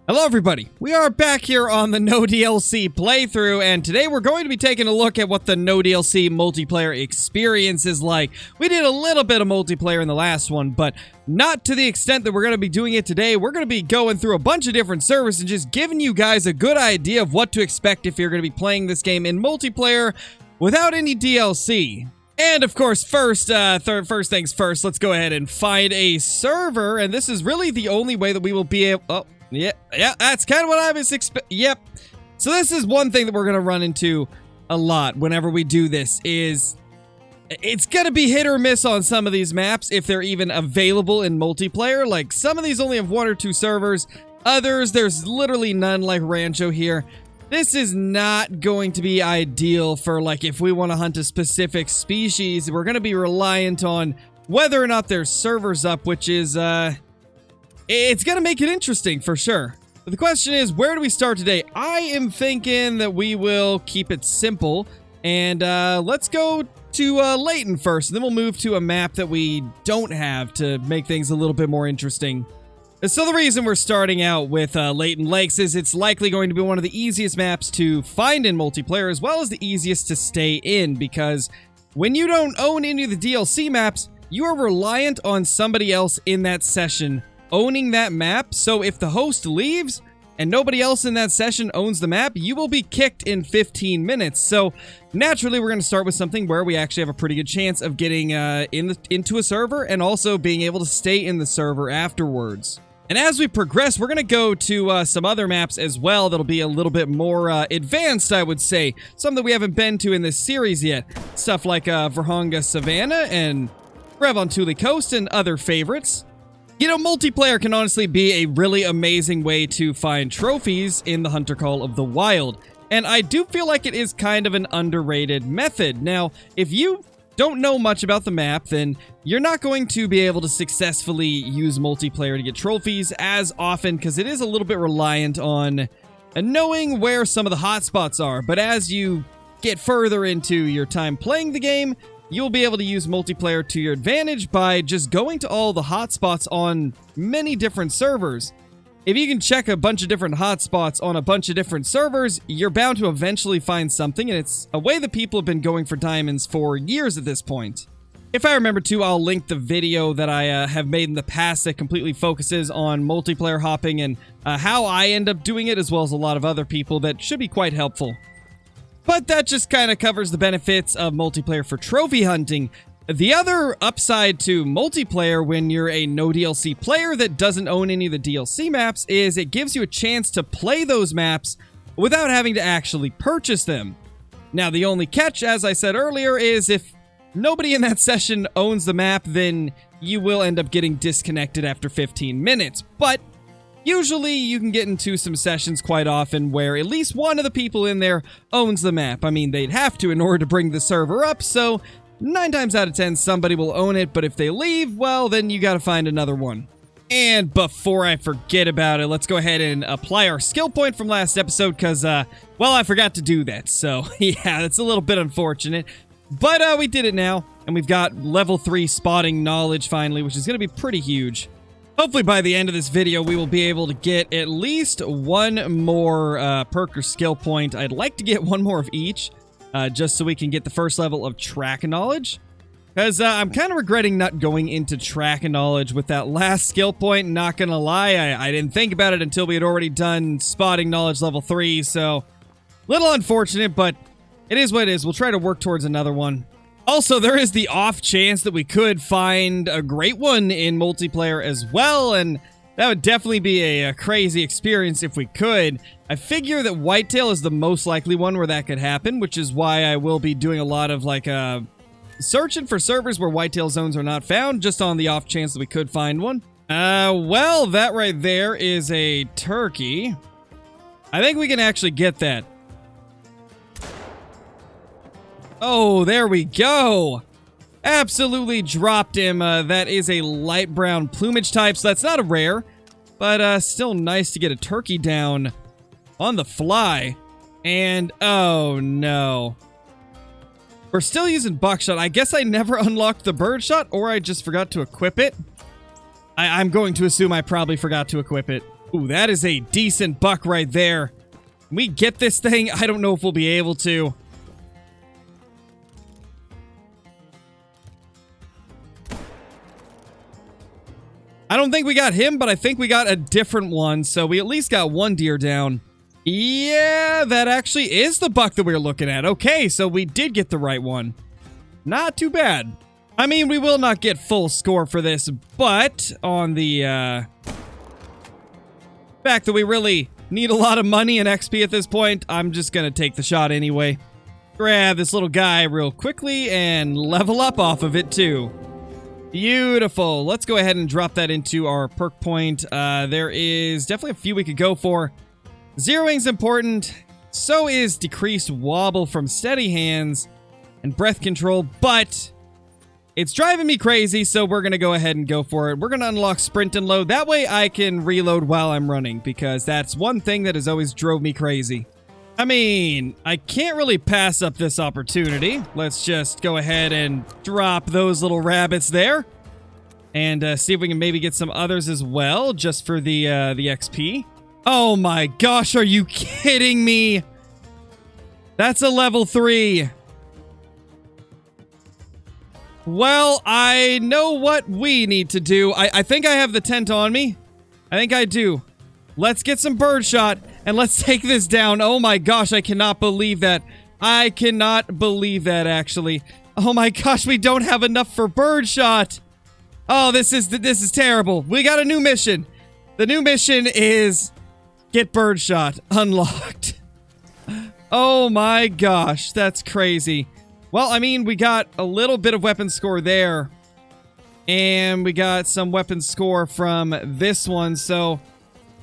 Hello everybody, we are back here on the No DLC playthrough, and today we're going to be taking a look at what the No DLC multiplayer experience is like. We did a little bit of multiplayer in the last one, but not to the extent that we're going to be doing it today. We're going to be going through a bunch of different servers and just giving you guys a good idea of what to expect if you're going to be playing this game in multiplayer without any DLC. And of course, first things first, let's go ahead and find a server, and this is really the only way that we will be able... Oh. Yeah, that's kind of what I was Yep. So this is one thing that we're going to run into a lot whenever we do this is it's going to be hit or miss on some of these maps if they're even available in multiplayer. Like some of these only have 1 or 2 servers. Others, there's literally none, like Rancho here. This is not going to be ideal for like if we want to hunt a specific species. We're going to be reliant on whether or not there's servers up, which is it's going to make it interesting for sure. But the question is, where do we start today? I am thinking that we will keep it simple. And let's go to Layton first. And then we'll move to a map that we don't have to make things a little bit more interesting. So the reason we're starting out with Layton Lakes is it's likely going to be one of the easiest maps to find in multiplayer, as well as the easiest to stay in. Because when you don't own any of the DLC maps, you are reliant on somebody else in that session owning that map. So if the host leaves and nobody else in that session owns the map, you will be kicked in 15 minutes. So naturally, we're going to start with something where we actually have a pretty good chance of getting into a server and also being able to stay in the server afterwards. And as we progress, we're going to go to some other maps as well that'll be a little bit more advanced, I would say. Some that we haven't been to in this series yet. Stuff like Verhanga Savannah and Revon Thule Coast and other favorites. You know, multiplayer can honestly be a really amazing way to find trophies in the Hunter Call of the Wild. And I do feel like it is kind of an underrated method. Now, if you don't know much about the map, then you're not going to be able to successfully use multiplayer to get trophies as often, because it is a little bit reliant on knowing where some of the hotspots are. But as you get further into your time playing the game, you'll be able to use multiplayer to your advantage by just going to all the hotspots on many different servers. If you can check a bunch of different hotspots on a bunch of different servers, you're bound to eventually find something, and it's a way that people have been going for diamonds for years at this point. If I remember to, I'll link the video that I have made in the past that completely focuses on multiplayer hopping and how I end up doing it, as well as a lot of other people that should be quite helpful. But that just kind of covers the benefits of multiplayer for trophy hunting. The other upside to multiplayer when you're a no DLC player that doesn't own any of the DLC maps is it gives you a chance to play those maps without having to actually purchase them. Now, the only catch, as I said earlier, is if nobody in that session owns the map, then you will end up getting disconnected after 15 minutes. But usually, you can get into some sessions quite often where at least one of the people in there owns the map. I mean, they'd have to in order to bring the server up, so 9 times out of 10, somebody will own it, but if they leave, well, then you gotta find another one. And before I forget about it, let's go ahead and apply our skill point from last episode, because, well, I forgot to do that, so yeah, that's a little bit unfortunate. But we did it now, and we've got level 3 spotting knowledge finally, which is gonna be pretty huge. Hopefully by the end of this video, we will be able to get at least one more perk or skill point. I'd like to get one more of each, just so we can get the first level of track knowledge. Because I'm kind of regretting not going into track knowledge with that last skill point. Not gonna lie, I didn't think about it until we had already done spotting knowledge level 3, so little unfortunate, but it is what it is. We'll try to work towards another one. Also, there is the off chance that we could find a great one in multiplayer as well, and that would definitely be a crazy experience if we could. I figure that whitetail is the most likely one where that could happen, which is why I will be doing a lot of, like, searching for servers where whitetail zones are not found, just on the off chance that we could find one. Well, that right there is a turkey. I think we can actually get that. Oh, there we go. Absolutely dropped him. That is a light brown plumage type, so that's not a rare. But still nice to get a turkey down on the fly. And, oh no. We're still using buckshot. I guess I never unlocked the birdshot, or I just forgot to equip it. I'm going to assume I probably forgot to equip it. Ooh, that is a decent buck right there. Can we get this thing? I don't know if we'll be able to. I don't think we got him, but I think we got a different one, so we at least got one deer down. Yeah, that actually is the buck that we were looking at. Okay, so we did get the right one. Not too bad. I mean, we will not get full score for this, but on the fact that we really need a lot of money and XP at this point, I'm just gonna take the shot anyway. Grab this little guy real quickly and level up off of it too. Beautiful. Let's go ahead and drop that into our perk point. There is definitely a few we could go for. Zeroing's important. So is decreased wobble from steady hands and breath control, but it's driving me crazy, so we're going to go ahead and go for it. We're going to unlock sprint and load. That way I can reload while I'm running, because that's one thing that has always drove me crazy. I mean, I can't really pass up this opportunity. Let's just go ahead and drop those little rabbits there. And see if we can maybe get some others as well, just for the XP. Oh my gosh, are you kidding me? That's a level 3. Well, I know what we need to do. I think I have the tent on me. I think I do. Let's get some birdshot, and let's take this down. Oh my gosh, I cannot believe that. I cannot believe that, actually. Oh my gosh, we don't have enough for birdshot. Oh, this is terrible. We got a new mission. The new mission is get birdshot unlocked. Oh my gosh, that's crazy. Well, I mean, we got a little bit of weapon score there. And we got some weapon score from this one, so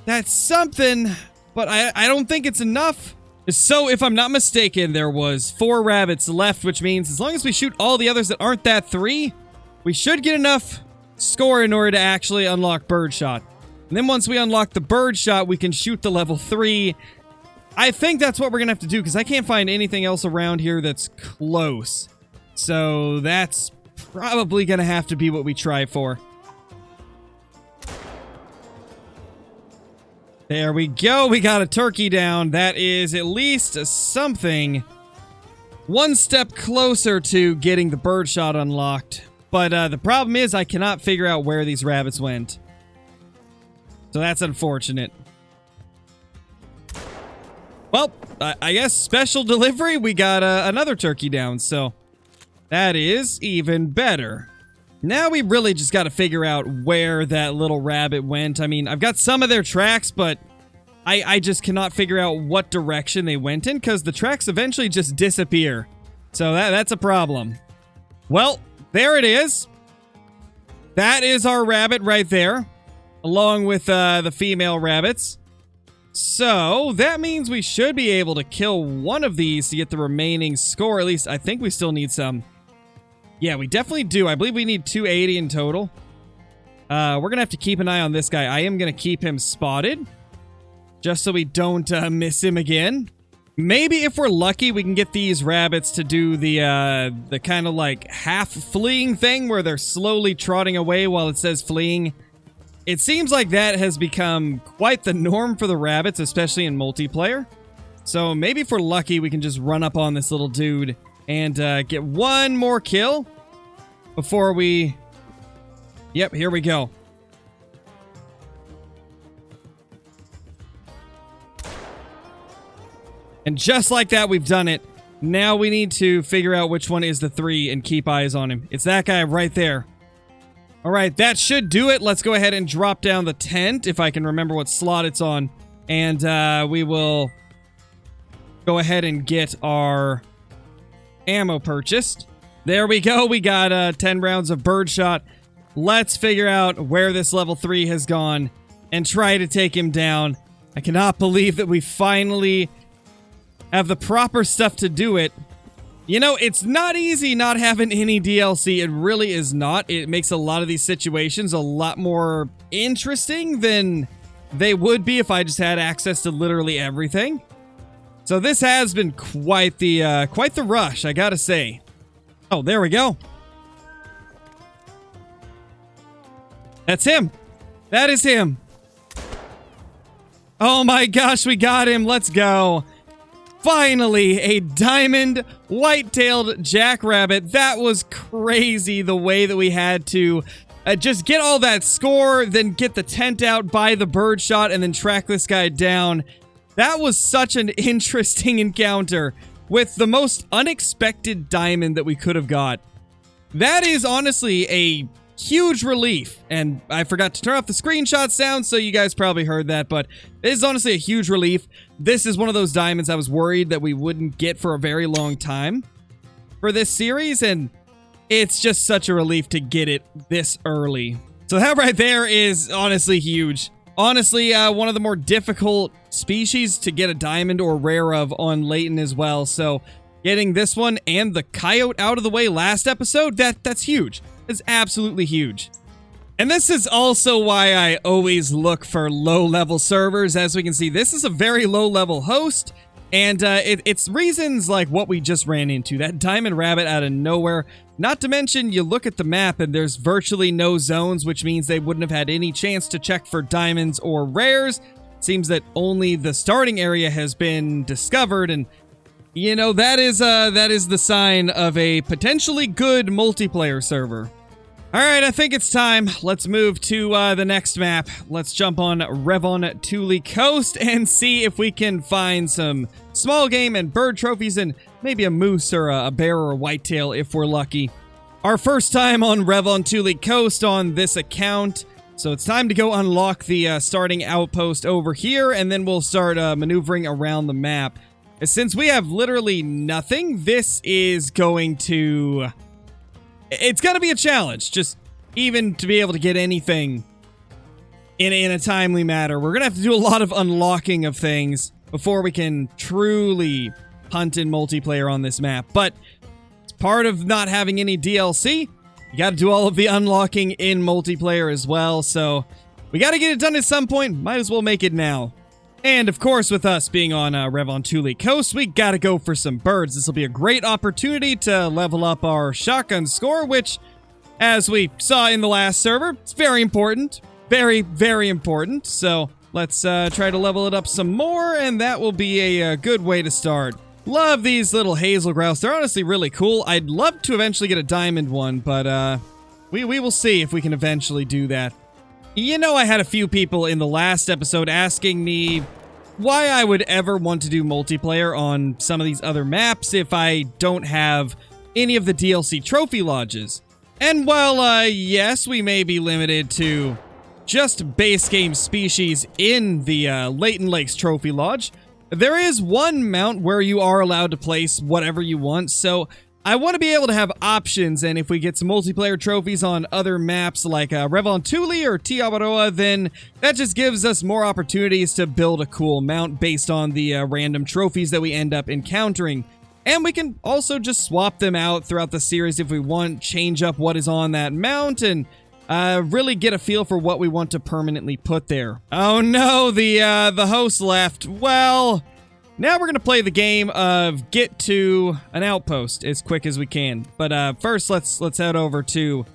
that's something, but I don't think it's enough. So, if I'm not mistaken, there was 4 rabbits left, which means as long as we shoot all the others that aren't that 3, we should get enough score in order to actually unlock birdshot. And then once we unlock the birdshot, we can shoot the level 3. I think that's what we're going to have to do, because I can't find anything else around here that's close. So, that's probably going to have to be what we try for. There we go. We got a turkey down. That is at least something. One step closer to getting the birdshot unlocked. But the problem is I cannot figure out where these rabbits went. So that's unfortunate. Well, I guess special delivery. We got another turkey down. So that is even better. Now we really just got to figure out where that little rabbit went. I mean, I've got some of their tracks, but I just cannot figure out what direction they went in, because the tracks eventually just disappear. So that's a problem. Well, there it is. That is our rabbit right there, along with the female rabbits. So that means we should be able to kill one of these to get the remaining score. At least I think we still need some. Yeah, we definitely do. I believe we need 280 in total. We're going to have to keep an eye on this guy. I am going to keep him spotted, just so we don't miss him again. Maybe if we're lucky, we can get these rabbits to do the kind of like half fleeing thing where they're slowly trotting away while it says fleeing. It seems like that has become quite the norm for the rabbits, especially in multiplayer. So maybe if we're lucky, we can just run up on this little dude and get one more kill before we... Yep, here we go. And just like that, we've done it. Now we need to figure out which one is the 3 and keep eyes on him. It's that guy right there. Alright, that should do it. Let's go ahead and drop down the tent, if I can remember what slot it's on. And we will go ahead and get our ammo purchased. There we go. We got 10 rounds of birdshot. Let's figure out where this level 3 has gone and try to take him down. I cannot believe that we finally have the proper stuff to do it. You know, it's not easy not having any DLC. It really is not. It makes a lot of these situations a lot more interesting than they would be if I just had access to literally everything. So this has been quite the rush, I gotta say. Oh, there we go. That's him. That is him. Oh my gosh, we got him. Let's go. Finally, a diamond white-tailed jackrabbit. That was crazy the way that we had to just get all that score, then get the tent out, buy the bird shot, and then track this guy down. That was such an interesting encounter with the most unexpected diamond that we could have got. That is honestly a huge relief, and I forgot to turn off the screenshot sound, so you guys probably heard that, but it is honestly a huge relief. This is one of those diamonds I was worried that we wouldn't get for a very long time for this series, and it's just such a relief to get it this early. So that right there is honestly huge. Honestly, one of the more difficult species to get a diamond or rare of on Layton as well, so getting this one and the coyote out of the way last episode, that's huge. It's absolutely huge. And this is also why I always look for low-level servers. As we can see, this is a very low-level host, and it's reasons like what we just ran into, that diamond rabbit out of nowhere. Not to mention, you look at the map and there's virtually no zones, which means they wouldn't have had any chance to check for diamonds or rares. Seems that only the starting area has been discovered, and you know, that is the sign of a potentially good multiplayer server. Alright, I think it's time. Let's move to the next map. Let's jump on Revon Thule Coast and see if we can find some small game and bird trophies and maybe a moose or a bear or a whitetail if we're lucky. Our first time on Revon Thule Coast on this account, so it's time to go unlock the starting outpost over here, and then we'll start maneuvering around the map. Since we have literally nothing, this is going to... It's gonna be a challenge, just even to be able to get anything in a timely manner. We're gonna have to do a lot of unlocking of things before we can truly hunt in multiplayer on this map. But it's part of not having any DLC. You gotta do all of the unlocking in multiplayer as well, so we gotta get it done at some point. Might as well make it now. And of course, with us being on Revon Thule Coast, we gotta go for some birds. This will be a great opportunity to level up our shotgun score, which, as we saw in the last server, it's very important. Very, very important. So let's try to level it up some more, and that will be a good way to start. Love these little hazel grouse. They're honestly really cool. I'd love to eventually get a diamond one, but we will see if we can eventually do that. You know, I had a few people in the last episode asking me why I would ever want to do multiplayer on some of these other maps if I don't have any of the DLC trophy lodges. And while, yes, we may be limited to just base game species in the Layton Lakes trophy lodge, there is one mount where you are allowed to place whatever you want, so I want to be able to have options, and if we get some multiplayer trophies on other maps like Revon Thule or Tiawaroa, then that just gives us more opportunities to build a cool mount based on the random trophies that we end up encountering. And we can also just swap them out throughout the series if we want, change up what is on that mount, and really get a feel for what we want to permanently put there. Oh no, the host left. Well, now we're going to play the game of get to an outpost as quick as we can. But first, let's head over to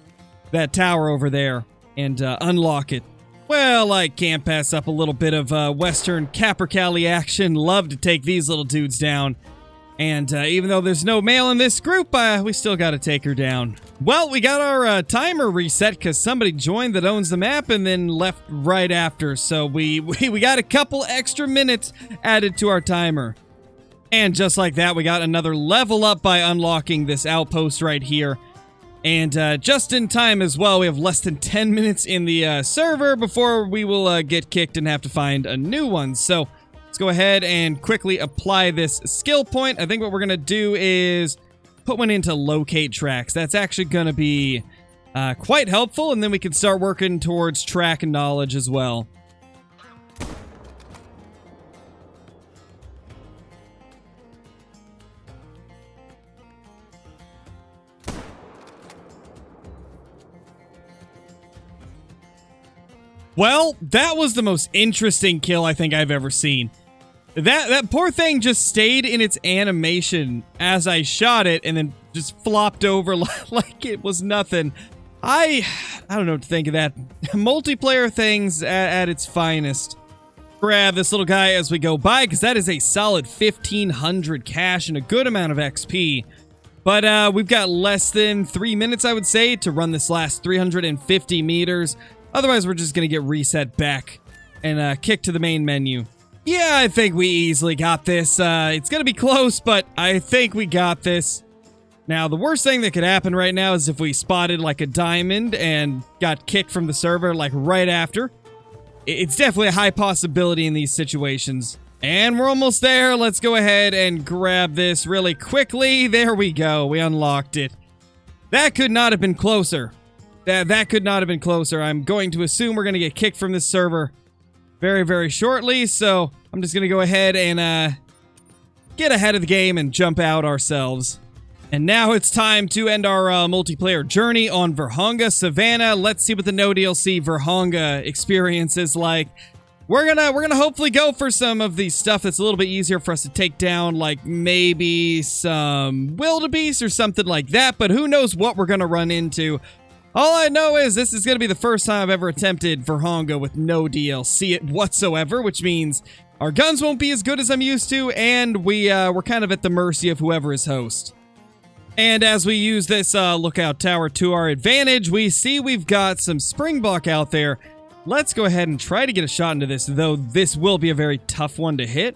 that tower over there and unlock it. Well, I can't pass up a little bit of Western Capercaillie action. Love to take these little dudes down. And even though there's no male in this group, we still got to take her down. Well, we got our timer reset because somebody joined that owns the map and then left right after. So we got a couple extra minutes added to our timer. And just like that, we got another level up by unlocking this outpost right here. And just in time as well, we have less than 10 minutes in the server before we will get kicked and have to find a new one. So let's go ahead and quickly apply this skill point. I think what we're going to do is put one into locate tracks. That's actually going to be quite helpful, and then we can start working towards track and knowledge as well. Well, that was the most interesting kill I think I've ever seen. That poor thing just stayed in its animation as I shot it and then just flopped over like it was nothing. I don't know what to think of that. Multiplayer things at its finest. Grab this little guy as we go by, because that is a solid 1,500 cash and a good amount of XP. But we've got less than 3 minutes, I would say, to run this last 350 meters. Otherwise, we're just going to get reset back and kick to the main menu. Yeah, I think we easily got this. It's going to be close, but I think we got this. Now, the worst thing that could happen right now is if we spotted like a diamond and got kicked from the server like right after. It's definitely a high possibility in these situations. And we're almost there. Let's go ahead and grab this really quickly. There we go. We unlocked it. That could not have been closer. That could not have been closer. I'm going to assume we're going to get kicked from this server very, very shortly. So I'm just going to go ahead and get ahead of the game and jump out ourselves. And now it's time to end our multiplayer journey on Verhanga Savannah. Let's see what the no DLC Verhanga experience is like. We're gonna hopefully go for some of the stuff that's a little bit easier for us to take down, like maybe some wildebeest or something like that, but who knows what we're gonna run into. All I know is this is gonna be the first time I've ever attempted Verhanga with no DLC whatsoever, which means our guns won't be as good as I'm used to, and we're kind of at the mercy of whoever is host. And as we use this lookout tower to our advantage, we see we've got some springbok out there. Let's go ahead and try to get a shot into this, though this will be a very tough one to hit.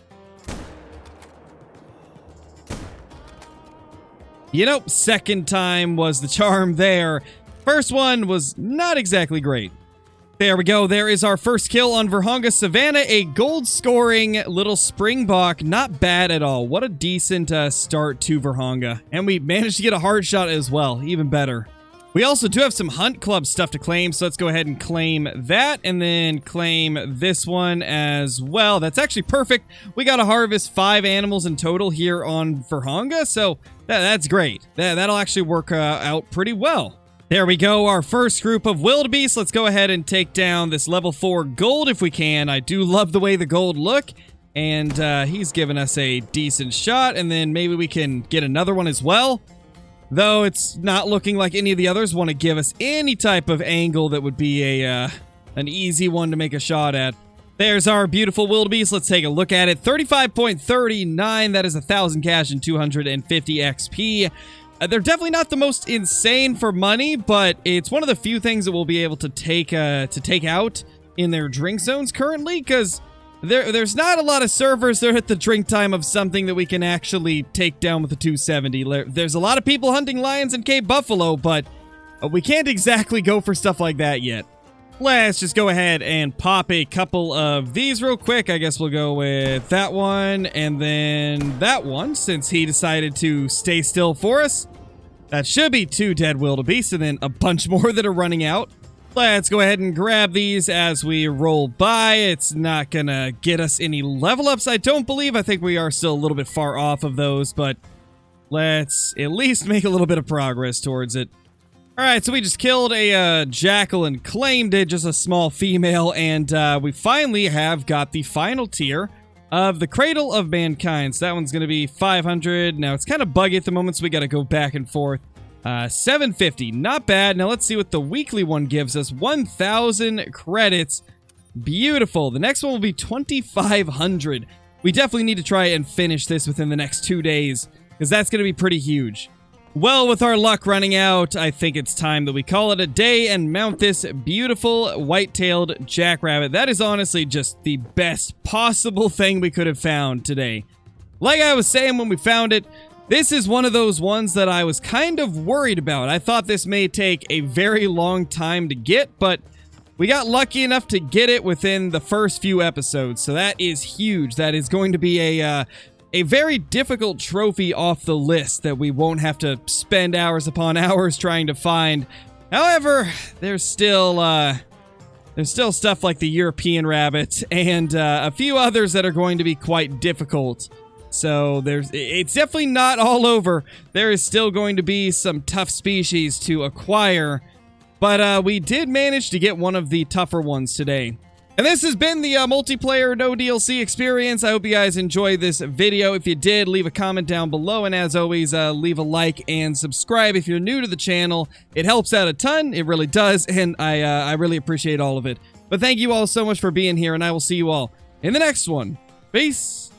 You know, second time was the charm there. First one was not exactly great. There we go. There is our first kill on Verhanga Savannah. A gold scoring little springbok. Not bad at all. What a decent start to Verhanga. And we managed to get a hard shot as well. Even better. We also do have some Hunt Club stuff to claim, so let's go ahead and claim that, and then claim this one as well. That's actually perfect. We got to harvest 5 animals in total here on Verhanga, so that's great. That'll actually work out pretty well. There we go, our first group of wildebeest. Let's go ahead and take down this level 4 gold if we can. I do love the way the gold look, and he's given us a decent shot, and then maybe we can get another one as well. Though it's not looking like any of the others want to give us any type of angle that would be an easy one to make a shot at. There's our beautiful wildebeest. Let's take a look at it. 35.39. That is 1,000 cash and 250 XP. They're definitely not the most insane for money, but it's one of the few things that we'll be able to take out in their drink zones currently, because there's not a lot of servers that are at the drink time of something that we can actually take down with the 270. There's a lot of people hunting lions in Cape Buffalo, but we can't exactly go for stuff like that yet. Let's just go ahead and pop a couple of these real quick. I guess we'll go with that one and then that one, since he decided to stay still for us. That should be 2 dead wildebeest and then a bunch more that are running out. Let's go ahead and grab these as we roll by. It's not gonna get us any level ups, I don't believe. I think we are still a little bit far off of those, but let's at least make a little bit of progress towards it. Alright, so we just killed a jackal and claimed it, just a small female, and we finally have got the final tier of the Cradle of Mankind. So that one's gonna be 500. Now, it's kind of buggy at the moment, so we gotta go back and forth. 750, not bad. Now let's see what the weekly one gives us. 1,000 credits. Beautiful. The next one will be 2,500. We definitely need to try and finish this within the next 2 days, because that's going to be pretty huge. Well, with our luck running out, I think it's time that we call it a day and mount this beautiful white-tailed jackrabbit. That is honestly just the best possible thing we could have found today. Like I was saying when we found it, this is one of those ones that I was kind of worried about. I thought this may take a very long time to get, but we got lucky enough to get it within the first few episodes, so that is huge. That is going to be a very difficult trophy off the list that we won't have to spend hours upon hours trying to find. However, there's still stuff like the European rabbit and a few others that are going to be quite difficult. So it's definitely not all over. There is still going to be some tough species to acquire, but we did manage to get one of the tougher ones today. And this has been the multiplayer no DLC experience. I hope you guys enjoyed this video. If you did, leave a comment down below, and as always, leave a like and subscribe if you're new to the channel. It helps out a ton, it really does, and I really appreciate all of it. But thank you all so much for being here, and I will see you all in the next one. Peace.